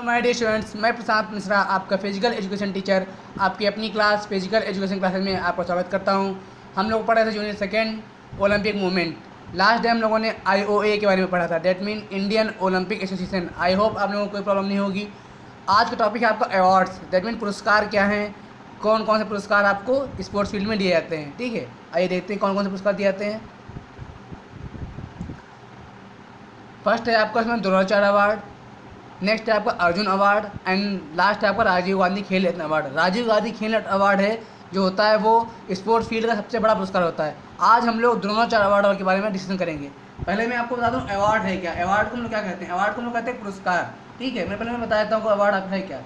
My dear students, मैं प्रशांत मिश्रा, आपका physical education teacher, आपकी अपनी क्लास फिजिकल एजुकेशन क्लासेस में आपका स्वागत करता हूं। हम लोग पढ़ा था junior second Olympic movement. Last day हम लोगों ने IOA के बारे में पढ़ा था, that mean Indian Olympic association. I hope आप लोगों को कोई प्रॉब्लम नहीं होगी। आज का टॉपिक है आपका अवार्ड्स, डेट मीन पुरस्कार क्या हैं, कौन कौन से पुरस्कार आपको स्पोर्ट्स फील्ड में दिए जाते हैं। ठीक है, आइए देखते हैं कौन कौन से पुरस्कार दिए जाते हैं। फर्स्ट है आपका इसमें द्रोणाचार्य अवार्ड, नेक्स्ट है आपका अर्जुन अवार्ड एंड लास्ट है आपका राजीव गांधी खेल रत्न अवार्ड। राजीव गांधी खेल रत्न अवार्ड है जो होता है वो स्पोर्ट्स फील्ड का सबसे बड़ा पुरस्कार होता है। आज हम लोग द्रोणाचार्य अवार्ड के बारे में डिस्कशन करेंगे। पहले मैं आपको बता दूं अवार्ड है क्या। अवार्ड को हम लोग क्या कहते हैं? अवार्ड को हम लोग कहते हैं पुरस्कार। ठीक है, मैं बता देता हूँ अवार्ड है क्या।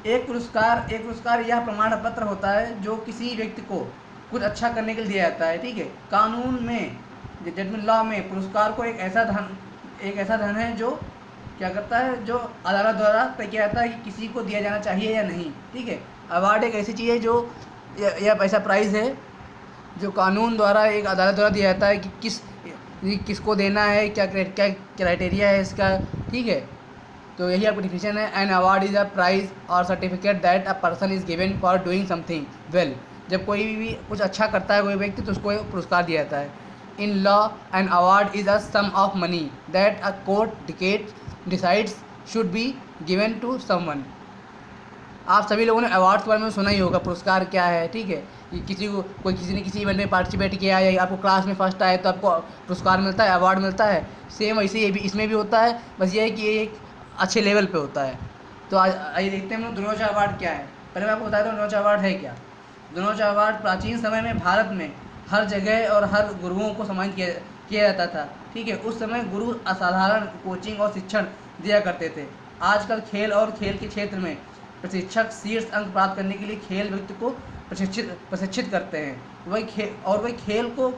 एक पुरस्कार यह प्रमाण पत्र होता है जो किसी व्यक्ति को कुछ अच्छा करने के लिए दिया जाता है। ठीक है, कानून में जजमेंट लॉ में पुरस्कार को एक ऐसा धन है जो क्या करता है, जो अदालत द्वारा तय किया जाता है कि किसी को दिया जाना चाहिए या नहीं। ठीक है, अवार्ड एक ऐसी चीज़ है जो यह ऐसा प्राइज़ है जो कानून द्वारा एक अदालत द्वारा दिया जाता है कि किसको देना है, क्या क्राइटेरिया है इसका। ठीक है, तो यही आपकी डिफिनेशन है। An award is a prize और certificate that a person is given for doing something well. जब कोई भी कुछ अच्छा करता है कोई व्यक्ति तो उसको पुरस्कार दिया जाता है। In law an award is a sum of money that a court decides should be given to someone. आप सभी लोगों ने अवार्ड्स के बारे में सुना ही होगा, पुरस्कार क्या है। ठीक है, कि किसी ने किसी इवेंट में पार्टिसिपेट किया या आपको क्लास में फर्स्ट आए तो आपको पुरस्कार मिलता है, अवार्ड मिलता है। सेम वैसे ये भी इसमें भी होता है, बस ये है कि ये एक अच्छे लेवल पे होता है। तो आज आइए देखते हैं हम लोग द्रोणाचार्य अवार्ड क्या है। पहले मैं आपको बताता हूँ द्रोणाचार्य अवार्ड है क्या। द्रोणाचार्य अवार्ड प्राचीन समय में भारत में हर जगह और हर गुरुओं को सम्मानित किया जाता था। ठीक है, उस समय गुरु असाधारण कोचिंग और शिक्षण दिया करते थे। आजकल खेल के क्षेत्र में प्रशिक्षक शीर्ष अंक प्राप्त करने के लिए खेल व्यक्ति को प्रशिक्षित करते हैं। वही खेल को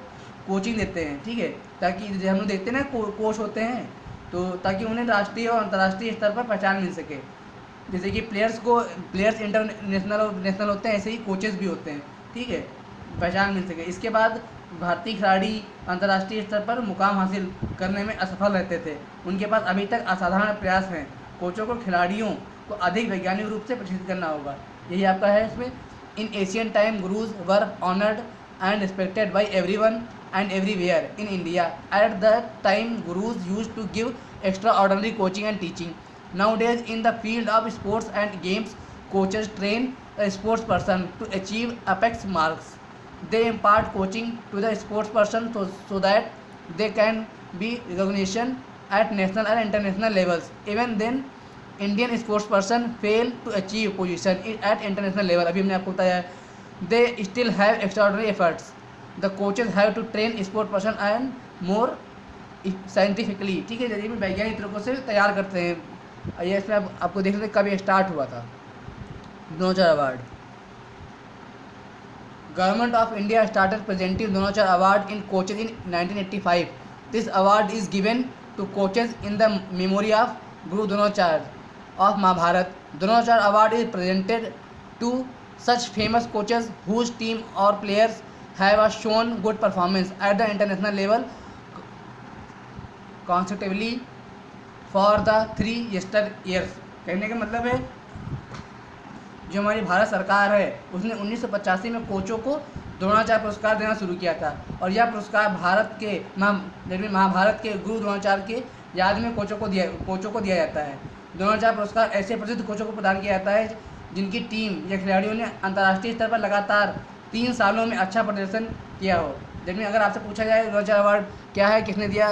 कोचिंग देते हैं। ठीक है, ताकि हम लोग देखते हैं ना कोच होते हैं, तो ताकि उन्हें राष्ट्रीय और अंतर्राष्ट्रीय स्तर पर पहचान मिल सके। जैसे कि प्लेयर्स इंटरनेशनल और नेशनल होते हैं, ऐसे ही कोचेस भी होते हैं। ठीक है, पहचान मिल सके। इसके बाद भारतीय खिलाड़ी अंतर्राष्ट्रीय स्तर पर मुकाम हासिल करने में असफल रहते थे। उनके पास अभी तक असाधारण प्रयास हैं। कोचों को खिलाड़ियों को अधिक वैज्ञानिक रूप से प्रशिक्षित करना होगा। यही आपका है इसमें। In Asian time gurus were honoured and respected by everyone and everywhere in India. At that time, gurus used to give extraordinary coaching and teaching. Nowadays, in the field of sports and games, coaches train a sports person to achieve apex marks. They impart coaching to the sports person so that they can be recognition at national and international levels. Even then, Indian sports person fail to achieve position at international level. अभी हमने आपको बताया है, they still have extraordinary efforts. The coaches have to train sport person and more scientifically. ठीक है, जैसे वैज्ञानिक तरीकों से तैयार करते हैं। ये इसमें आपको देख लेते कब स्टार्ट हुआ था Dronacharya award. Government of India started presenting Dronacharya award in coaches in 1985. This award is given to coaches in the memory of guru Dronacharya of Mahabharat. Dronacharya award is presented to such famous coaches whose team or players have shown good performance at the international level consecutively for the 3 years. कहने का मतलब है जो हमारी भारत सरकार है उसने 1985 में कोचों को द्रोणाचार्य पुरस्कार देना शुरू किया था। और यह पुरस्कार भारत के महाभारत के गुरु द्रोणाचार्य के याद में कोचों को दिया जाता है। द्रोणाचार्य पुरस्कार ऐसे प्रसिद्ध कोचों को प्रदान किया जाता है जिनकी टीम या खिलाड़ियों ने अंतर्राष्ट्रीय स्तर पर लगातार 3 सालों में अच्छा प्रदर्शन किया हो। जबकि अगर आपसे पूछा जाए द्रोणाचार्य अवार्ड क्या है, किसने दिया,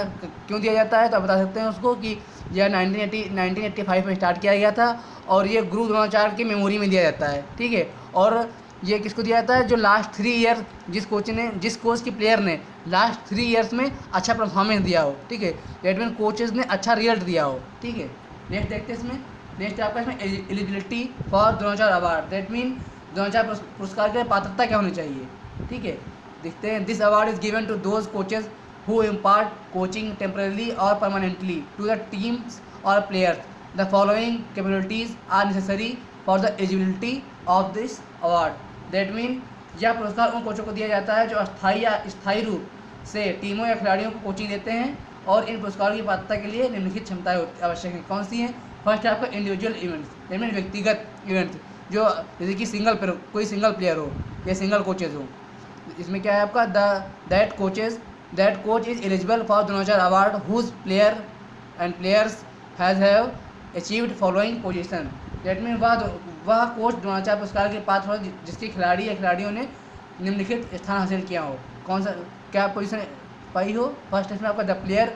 क्यों दिया जाता है, तो आप बता सकते हैं उसको कि यह 1985 में स्टार्ट किया गया था और ये गुरु द्रोणाचार्य की मेमोरी में दिया जाता है। ठीक है, और ये किसको दिया जाता है? जो लास्ट 3 ईयर जिस कोच की प्लेयर ने लास्ट 3 ईयर्स में अच्छा परफॉर्मेंस दिया हो। ठीक है, दैट मीन कोचेज़ ने अच्छा रिजल्ट दिया हो। ठीक है, नेक्स्ट देखते हैं इसमें। नेक्स्ट आपका इसमें eligibility for Dronacharya award, that mean Dronacharya पुरस्कार के लिए पात्रता क्या होनी चाहिए। ठीक है, देखते हैं। This award is given to those coaches who impart coaching temporarily और परमानेंटली टू द टीम्स और players. The following capabilities are necessary for the eligibility of this award. That mean यह पुरस्कार उन कोचों को दिया जाता है जो स्थायी रूप से टीमों या खिलाड़ियों को कोचिंग देते हैं और इन पुरस्कारों की पात्रता के लिए निम्नलिखित क्षमताएं आवश्यक हैं। कौन सी हैं? फर्स्ट है आपका इंडिविजुअल इवेंट्स, दैट मीन व्यक्तिगत इवेंट्स, जो जैसे कि कोई सिंगल प्लेयर हो या सिंगल कोचेज हो। इसमें क्या है आपका that coach is eligible for Dronacharya award whose player and players have achieved following position. That mean वह कोच द्रोणाचार्य पुरस्कार के पात्र हो जिसके खिलाड़ी या खिलाड़ियों ने निम्नलिखित स्थान हासिल किया हो। कौन सा क्या पोजीशन पाई हो? फर्स्ट इसमें आपका the player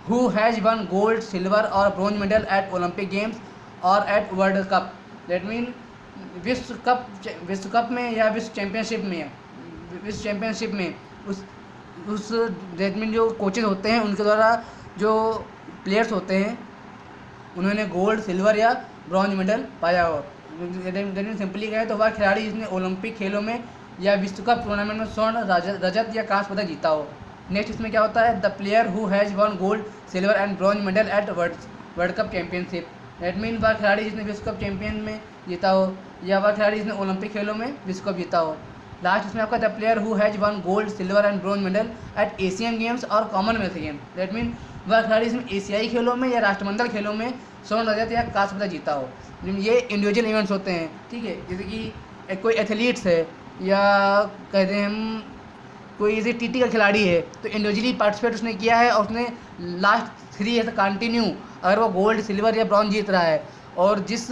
who has won gold, silver और bronze medal at Olympic games और at world cup. That mean विश्व कप में या विश्व चैम्पियनशिप में उस दैट मीन जो कोचेज होते हैं उनके द्वारा जो प्लेयर्स होते हैं उन्होंने गोल्ड, सिल्वर या ब्रॉन्ज मेडल पाया हो। सिंपली कहें तो वह खिलाड़ी जिसने ओलंपिक खेलों में या विश्व कप टूर्नामेंट में स्वर्ण, रजत या कांस्य पदक जीता हो। नेक्स्ट इसमें क्या होता है? The player who has won gold, silver and bronze medal at world cup championship. That mean वह खिलाड़ी जिसने विश्व कप चैंपियन में जीता हो या वह खिलाड़ी जिसने ओलंपिक खेलों में विश्व कप जीता हो। लास्ट इसमें आपका the player who has won gold, silver and bronze medal eight Asian games और कॉमनवेल्थ गेम्स। दैट मीन वह खिलाड़ी जिसने एशियाई खेलों में या राष्ट्रमंडल खेलों में स्वर्ण, रजत या कांस्य पदक जीता हो। ये इंडिविजुअल इवेंट्स होते हैं, ठीक है। जैसे कि कोई एथलीट्स है या कहते हैं हम कोई जैसे टीटी का खिलाड़ी है तो इंडिविजुअली पार्टिसिपेट उसने किया है और उसने लास्ट 3 ईयर कंटिन्यू अगर वो गोल्ड, सिल्वर या ब्रॉन्ज जीत रहा है और जिस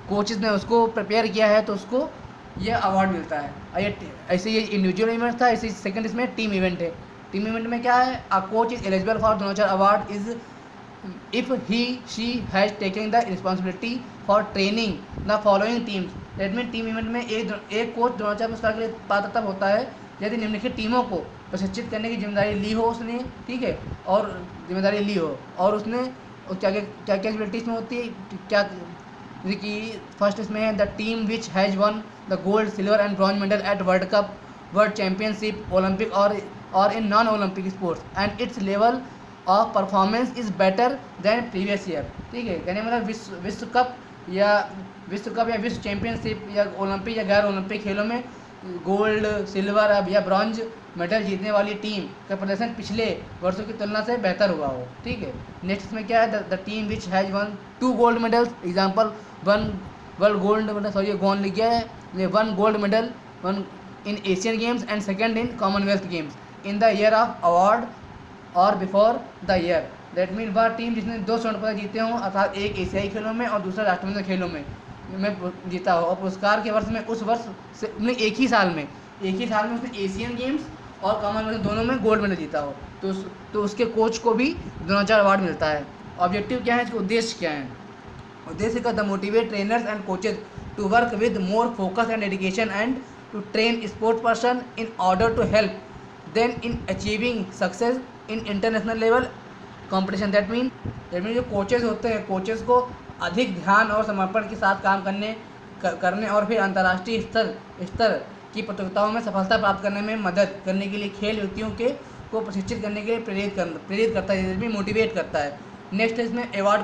कोचेज ने उसको प्रिपेयर किया है तो उसको ये अवार्ड मिलता है। ऐसे ये इंडिविजुअल इवेंट था। ऐसे सेकंड इसमें टीम इवेंट है। टीम इवेंट में क्या है? A coach is eligible for Dronacharya award is if he she has taken the responsibility for training the following teams. That mean team event में एक कोच द्रोणाचार्य पुरस्कार के लिए पात्र तब होता है यदि निम्नलिखित टीमों को प्रशिक्षित करने की जिम्मेदारी ली हो उसने, ठीक है, और जिम्मेदारी ली हो और उसने क्या क्या एबिलिटीज़ में होती है क्या, जैसे कि फर्स्ट इसमें है the team which has won the gold, silver and bronze medal at world cup, world championship, Olympic और in non Olympic sports and its level of performance is better than previous year. ठीक है, कहने मतलब विश्व cup या विश्व championship या Olympic या गैर ओलंपिक खेलों में गोल्ड, सिल्वर या ब्रॉन्ज मेडल जीतने वाली टीम का प्रदर्शन पिछले वर्षों की तुलना से बेहतर हुआ हो। ठीक है, नेक्स्ट इसमें क्या है? The team which has won 2 gold medals, example one gold medal, sorry gold लिख गया है, 1 gold medal won in Asian games and second in Commonwealth games in the year of award और before the year. That mean वह टीम जिसने 2 स्वर्ण पदक जीते हों, अर्थात एक एशियाई खेलों में और दूसरा राष्ट्रमंडल खेलों में जीता हो और पुरस्कार के वर्ष में उस वर्ष से एक ही साल में उसने एशियन गेम्स और कॉमनवेल्थ दोनों में गोल्ड मेडल जीता हो तो उसके कोच को भी द्रोणाचार्य अवार्ड मिलता है। ऑब्जेक्टिव क्या है, इसका उद्देश्य क्या है? उद्देश्य का the motivate trainers and coaches to work with more focus and dedication and to train sports person in order to help them in achieving success in international level competition. That mean जो coaches होते हैं, coaches को अधिक ध्यान और समर्पण के साथ काम करने और फिर अंतर्राष्ट्रीय स्तर की प्रतियोगिताओं में सफलता प्राप्त करने में मदद करने के लिए खेल व्यक्तियों को प्रशिक्षित करने के लिए प्रेरित करता है, भी मोटिवेट करता है। नेक्स्ट है इसमें अवार्ड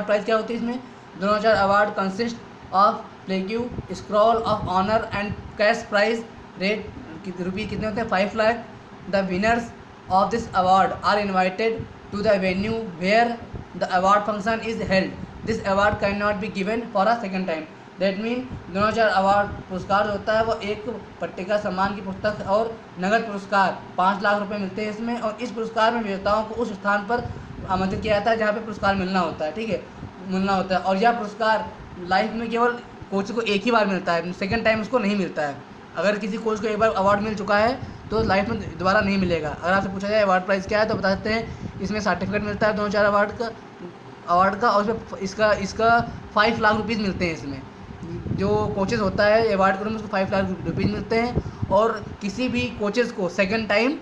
प्राइज़ क्या होती है? इसमें Dronacharya award consist of plaque, scroll of honour and cash prize rate रुपये कितने होते हैं? 5 lakh. The winners of this award are invited to the venue where the award function is held. This award can not be given for a second time. That mean Dronacharya award पुरस्कार जो होता है वो एक पट्टिका, सम्मान की पुस्तक और नगद पुरस्कार 5 लाख रुपए मिलते हैं इसमें, और इस पुरस्कार में विजेताओं को उस स्थान पर आमंत्रित किया जाता है जहाँ पे पुरस्कार मिलना होता है। ठीक है, और यह पुरस्कार लाइफ में केवल कोच को एक ही बार मिलता है, सेकेंड टाइम उसको नहीं मिलता है। अगर किसी कोच को एक बार अवार्ड मिल चुका है तो लाइफ में दोबारा नहीं मिलेगा। अगर आपसे पूछा जाए अवार्ड प्राइस क्या है तो बता सकते हैं इसमें सर्टिफिकेट मिलता है द्रोणाचार्य अवार्ड का और इसका 5 लाख रुपीज़ मिलते हैं। इसमें जो कोचेज़ होता है अवार्ड के रूप में उसको 5 लाख रुपीज़ मिलते हैं, और किसी भी कोचेज़ को सेकंड टाइम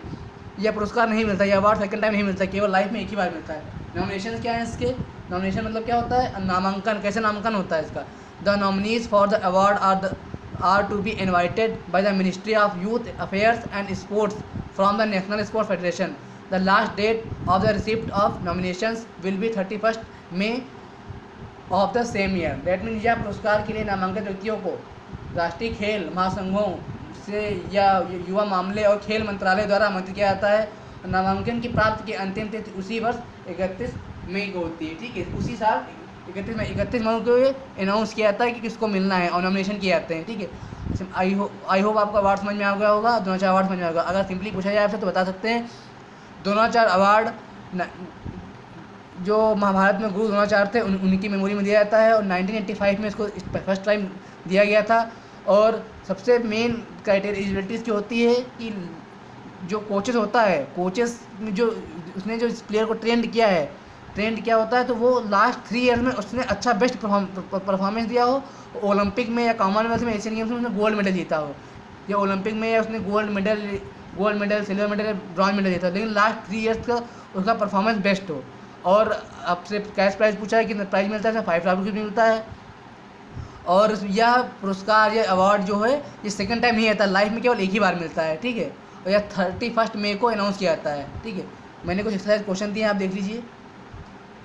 यह पुरस्कार नहीं मिलता, यह अवार्ड सेकंड टाइम नहीं मिलता, केवल लाइफ में एक ही बार मिलता है। नॉमिनेशन क्या है इसके? नॉमिनेशन मतलब क्या होता है? नामांकन। कैसे नामांकन होता है इसका? The nominees for the award are to be invited by the Ministry of Youth Affairs and Sports from the National Sports Federation. The last date of the receipt of nominations will be 31st May of the same year. That means यह पुरस्कार के लिए नामांकित व्यक्तियों को राष्ट्रीय खेल महासंघों से या युवा मामले और खेल मंत्रालय द्वारा आमंत्रित किया जाता है। नामांकन की प्राप्ति की अंतिम तिथि उसी वर्ष 31 मई को होती है। ठीक है, उसी साल 31 मई को अनाउंस किया जाता है कि किसको मिलना है और नॉमिनेशन किए जाते हैं, ठीक है। आई होप आपका अवार्ड समझ में आ गया होगा, द्रोणाचार्य अवार्ड समझ में आ गया। अगर सिंपली पूछा जाए आपसे तो बता सकते हैं द्रोणाचार्य अवार्ड जो महाभारत में गुरु द्रोणाचार्य थे उनकी मेमोरी में दिया जाता है, और 1985 में इसको फर्स्ट टाइम दिया गया था। और सबसे मेन क्राइटेरिया एलिजिबिलिटीज़ की होती है कि जो कोचेस होता है, कोचेस जो उसने जो इस प्लेयर को ट्रेंड किया होता है, तो वो लास्ट 3 ईयर में उसने अच्छा बेस्ट परफॉर्मेंस दिया हो, ओलंपिक में या कॉमनवेल्थ में, एशियन गेम्स में उसने गोल्ड मेडल जीता हो, या ओलंपिक में या उसने gold medal silver medal bronze medal जीता हो, लेकिन लास्ट 3 ईयर्स का उसका परफॉर्मेंस बेस्ट हो। और आपसे कैश प्राइज़ पूछा है, कितना प्राइज़ मिलता है, 5 लाख रुपये मिलता है। और यह पुरस्कार, यह अवार्ड जो है ये सेकंड टाइम नहीं आता, लाइफ में केवल एक ही बार मिलता है, ठीक है। और यह 31 मई को अनाउंस किया जाता है, ठीक है। मैंने कुछ एक्सरसाइज क्वेश्चन दिए हैं, आप देख लीजिए।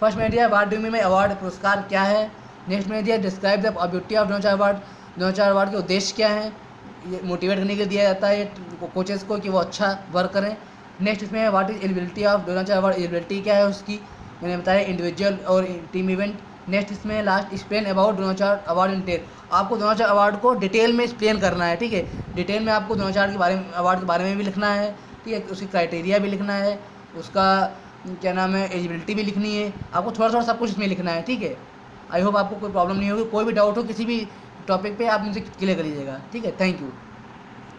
फर्स्ट मैंने दिया what do you mean by award, पुरस्कार क्या है। नेक्स्ट मैंने दिया describe the objective of Dronacharya award, Dronacharya award के उद्देश्य क्या है। ये मोटिवेट करने के लिए दिया जाता है कोचेस को कि वो अच्छा वर्क करें। नेक्स्ट इसमें है what is eligibility of Dronacharya award, eligibility क्या है उसकी, मैंने बताया इंडिविजुअल और टीम इवेंट। नेक्स्ट इसमें last explain about Dronacharya award in detail, आपको द्रोणाचार्य अवार्ड को डिटेल में एक्सप्लेन करना है, ठीक है। डिटेल में आपको द्रोणाचार्य के बारे में, अवार्ड के बारे में भी लिखना है, ठीक है। उसकी क्राइटेरिया भी लिखना है, उसका क्या नाम है एलिजिबिलिटी भी लिखनी है, आपको थोड़ा थोड़ा सब कुछ इसमें लिखना है, ठीक है। आई होप आपको कोई प्रॉब्लम नहीं होगी, कोई भी डाउट हो किसी भी टॉपिक पे आप मुझे क्लियर कर लीजिएगा, ठीक है। Thank you.